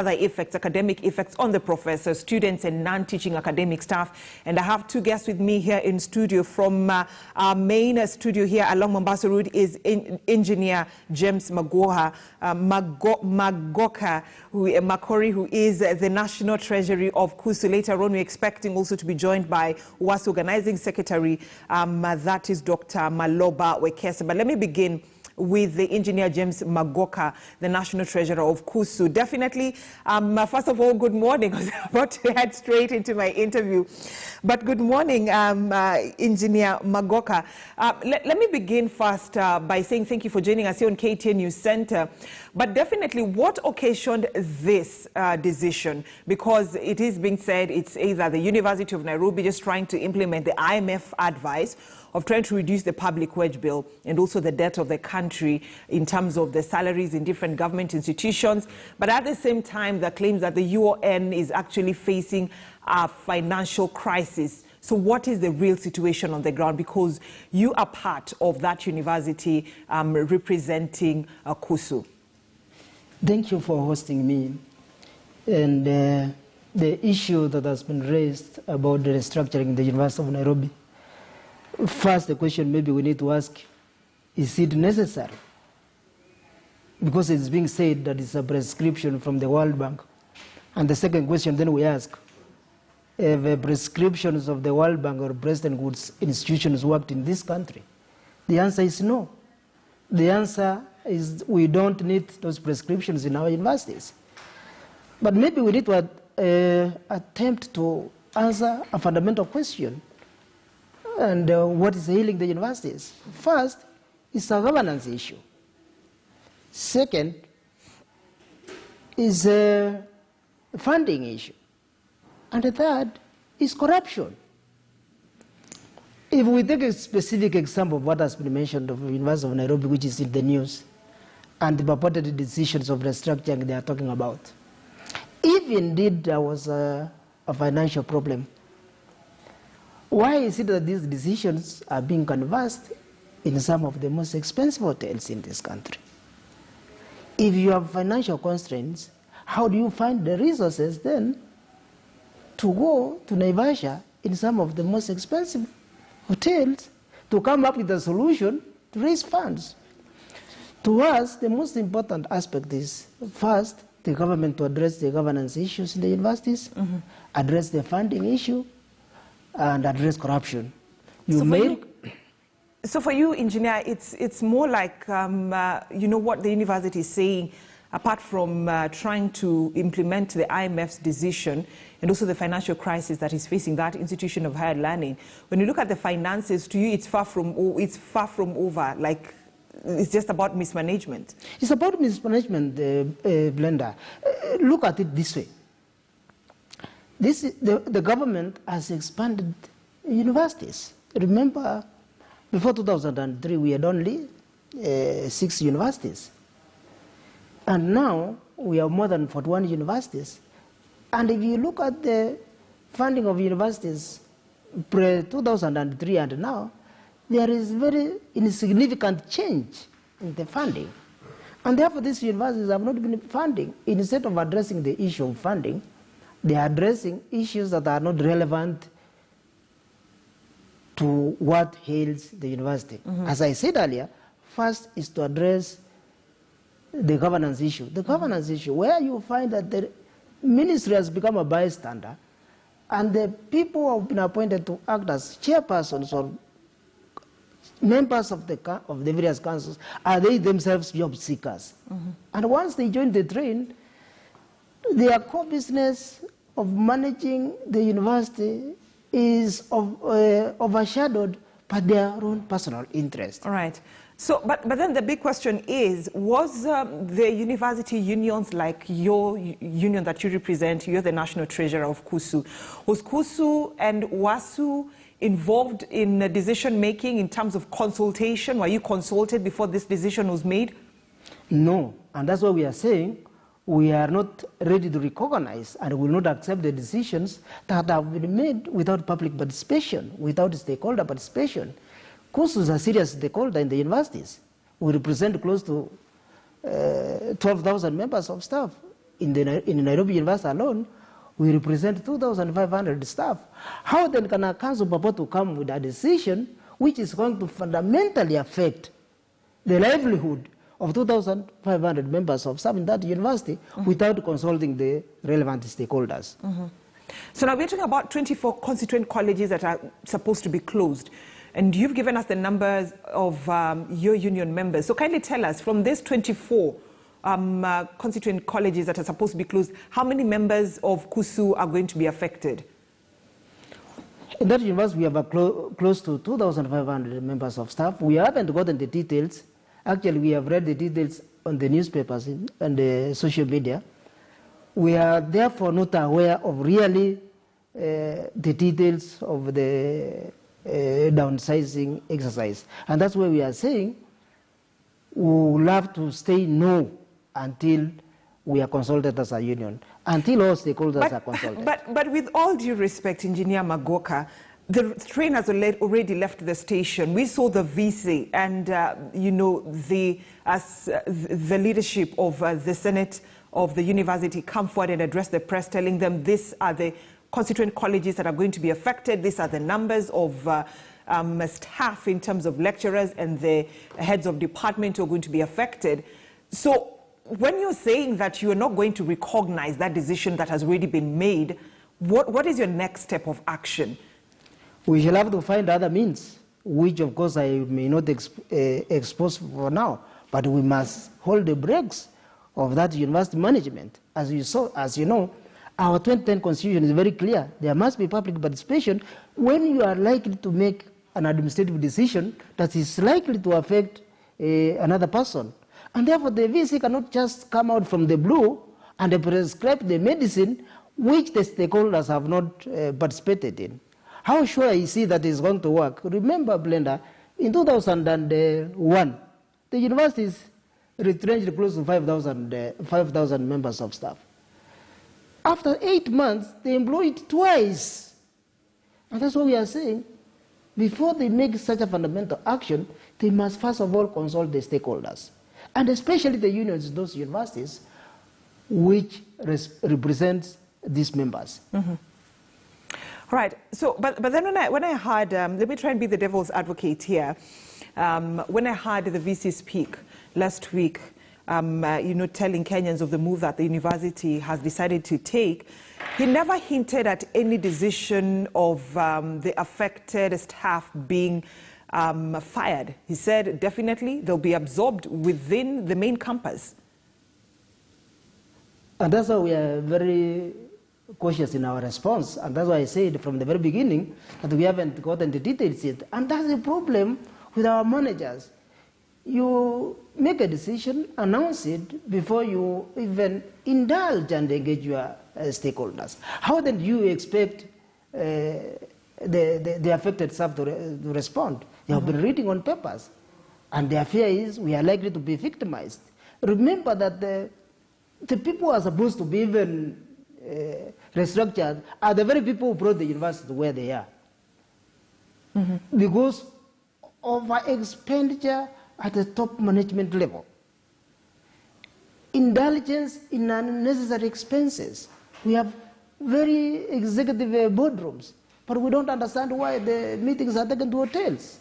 other effects, academic effects on the professors, students and non-teaching academic staff. And I have two guests with me here in studio. From our main studio here along Mombasa Road is engineer James Magoka, who is the National Treasury of KUSU. Later on, we're expecting also to be joined by WASU Organizing Secretary, that is Dr. Maloba Wekesa. But let me begin with the engineer James Magoka, the National Treasurer of KUSU. Definitely, first of all, good morning. I was about to head straight into my interview. But good morning, Engineer Magoka. Let me begin first by saying thank you for joining us here on KTN News Center. But definitely, what occasioned this decision? Because it is being said it's either the University of Nairobi just trying to implement the IMF advice of trying to reduce the public wage bill and also the debt of the country in terms of the salaries in different government institutions. But at the same time, the claims that the UN is actually facing a financial crisis. So what is the real situation on the ground? Because you are part of that university representing KUSU. Thank you for hosting me. And the issue that has been raised about the restructuring the University of Nairobi, first, the question maybe we need to ask, is it necessary? Because it's being said that it's a prescription from the World Bank. And the second question then we ask, if the prescriptions of the World Bank or Brethren Woods institutions worked in this country? The answer is no. The answer is we don't need those prescriptions in our universities. But maybe we need to attempt to answer a fundamental question. And what is ailing the universities? First, it's a governance issue. Second, is a funding issue. And the third is corruption. If we take a specific example of what has been mentioned of the University of Nairobi, which is in the news, and the purported decisions of restructuring they are talking about, if indeed there was a financial problem, why is it that these decisions are being canvassed in some of the most expensive hotels in this country? If you have financial constraints, how do you find the resources then to go to Naivasha in some of the most expensive hotels to come up with a solution to raise funds? To us, the most important aspect is, first, the government to address the governance issues in the universities, address the funding issue, and address corruption. So for you, engineer, it's more like, you know, what the university is saying, apart from trying to implement the IMF's decision and also the financial crisis that is facing that institution of higher learning. When you look at the finances, to you, it's far from over. Like, it's just about mismanagement. It's about mismanagement, Blenda. Look at it this way. The government has expanded universities. Remember, before 2003, we had only 6 universities. And now, we have more than 41 universities. And if you look at the funding of universities pre-2003 and now, there is very insignificant change in the funding. And therefore, these universities have not been funding. Instead of addressing the issue of funding, they are addressing issues that are not relevant to what ails the university. As I said earlier, first is to address the governance issue. The governance issue, where you find that the ministry has become a bystander, and the people who have been appointed to act as chairpersons or members of the various councils, are they themselves job seekers? And once they join the train, their core business of managing the university is overshadowed by their own personal interest. All right. So, but then the big question is, was the university unions like your union that you represent, you're the National Treasurer of KUSU, was KUSU and WASU involved in decision-making in terms of consultation? Were you consulted before this decision was made? No, and that's why we are saying we are not ready to recognize and will not accept the decisions that have been made without public participation, without stakeholder participation. KUSU is a serious stakeholder in the universities. We represent close to 12,000 members of staff. in Nairobi University alone, we represent 2,500 staff. How then can a council purport to come with a decision which is going to fundamentally affect the livelihood of 2,500 members of staff in that university without consulting the relevant stakeholders? So now we're talking about 24 constituent colleges that are supposed to be closed. And you've given us the numbers of your union members. So kindly tell us, from these 24 constituent colleges that are supposed to be closed, how many members of KUSU are going to be affected? In that university, we have close to 2,500 members of staff. We haven't gotten the details. Actually, we have read the details on the newspapers and the social media. We are therefore not aware of really the details of the downsizing exercise. And that's why we are saying we will have to stay no until we are consulted as a union, until all stakeholders are consulted. But with all due respect, Engineer Magoka, the train has already left the station. We saw the VC and, you know, the leadership of the Senate of the university come forward and address the press, telling them these are the constituent colleges that are going to be affected. These are the numbers of staff in terms of lecturers and the heads of department who are going to be affected. So when you're saying that you're not going to recognize that decision that has already been made, what is your next step of action? We shall have to find other means, which of course I may not expose for now, but we must hold the brakes of that university management. As you know, our 2010 constitution is very clear. There must be public participation when you are likely to make an administrative decision that is likely to affect another person. And therefore, the VC cannot just come out from the blue and prescribe the medicine which the stakeholders have not participated in. How sure is he that is going to work? Remember, Blenda, in 2001, the universities retrenched close to 5,000 members of staff. After 8 months, they employed twice. And that's what we are saying. Before they make such a fundamental action, they must first of all consult the stakeholders, and especially the unions, those universities, which represent these members. Right. So, but then when I heard, let me try and be the devil's advocate here. When I heard the VC speak last week, you know, telling Kenyans of the move that the university has decided to take, he never hinted at any decision of the affected staff being fired. He said definitely they'll be absorbed within the main campus. And that's why we are very cautious in our response. And that's why I said from the very beginning that we haven't gotten the details yet. And that's the problem with our managers. You make a decision, announce it before you even indulge and engage your stakeholders. How then do you expect the affected staff to respond? They have been reading on papers, and their fear is we are likely to be victimized. Remember that the people who are supposed to be even restructured are the very people who brought the university to where they are. Because of our expenditure at the top management level, indulgence in unnecessary expenses. We have very executive boardrooms, but we don't understand why the meetings are taken to hotels.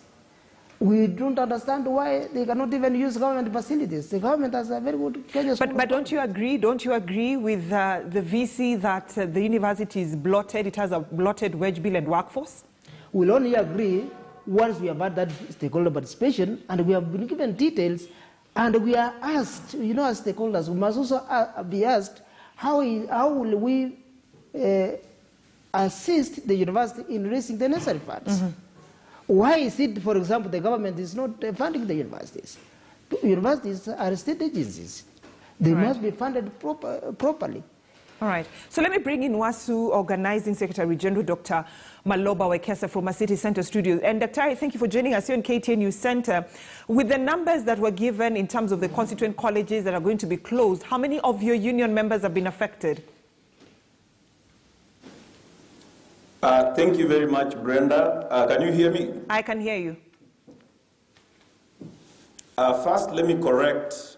We don't understand why they cannot even use government facilities. The government has a very good Kenya. But don't you agree? Don't you agree with the VC that the university is blotted? It has a blotted wage bill and workforce. We'll only agree once we have had that stakeholder participation and we have been given details, and we are asked, you know, as stakeholders, we must also be asked how will we assist the university in raising the necessary funds. Why is it, for example, the government is not funding the universities? Universities are state agencies. They must be funded properly. All right. So let me bring in WASU Organizing Secretary General Dr. Maloba Wekesa from our City Center studio. And Dr. thank you for joining us here in KTN News Center. With the numbers that were given in terms of the constituent colleges that are going to be closed, how many of your union members have been affected? Thank you very much, Brenda. Can you hear me? I can hear you. First, let me correct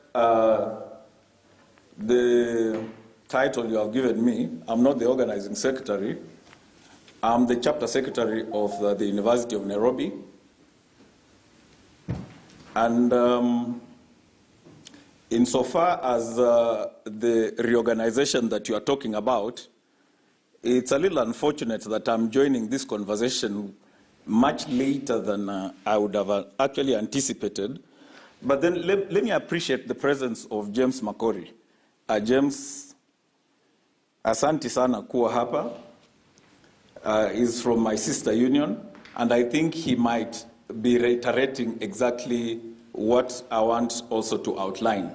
the title you have given me. I'm not the organizing secretary. I'm the chapter secretary of the University of Nairobi. And insofar as the reorganization that you are talking about, it's a little unfortunate that I'm joining this conversation much later than I would have actually anticipated. But then let me appreciate the presence of James Makori. James, asante sana kuwa hapa, is from my sister union, and I think he might be reiterating exactly what I want also to outline.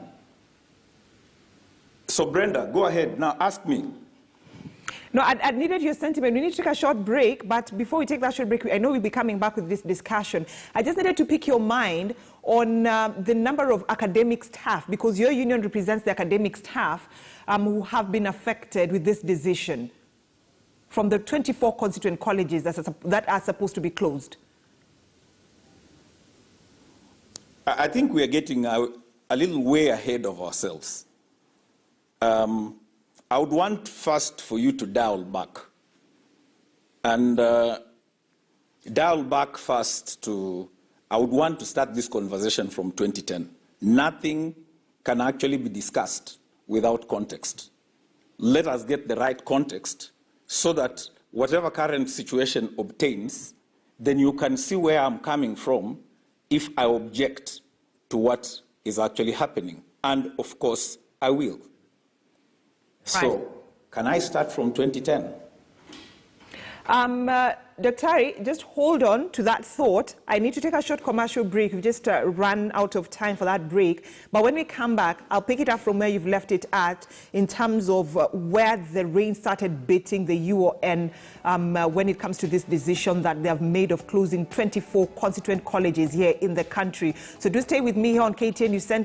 So Brenda, go ahead, now ask me. No, I needed your sentiment. We need to take a short break, but before we take that short break, I know we'll be coming back with this discussion. I just needed to pick your mind on the number of academic staff, because your union represents the academic staff who have been affected with this decision from the 24 constituent colleges that are supposed to be closed. I think we are getting a little way ahead of ourselves. I would want first for you to dial back. And dial back first to, I would want to start this conversation from 2010. Nothing can actually be discussed without context. Let us get the right context so that whatever current situation obtains, then you can see where I'm coming from if I object to what is actually happening. And of course, I will. So, can I start from 2010? Dr. Ari, just hold on to that thought. I need to take a short commercial break. We've just run out of time for that break. But when we come back, I'll pick it up from where you've left it at in terms of where the rain started beating the UON when it comes to this decision that they have made of closing 24 constituent colleges here in the country. So do stay with me here on KTN. You sent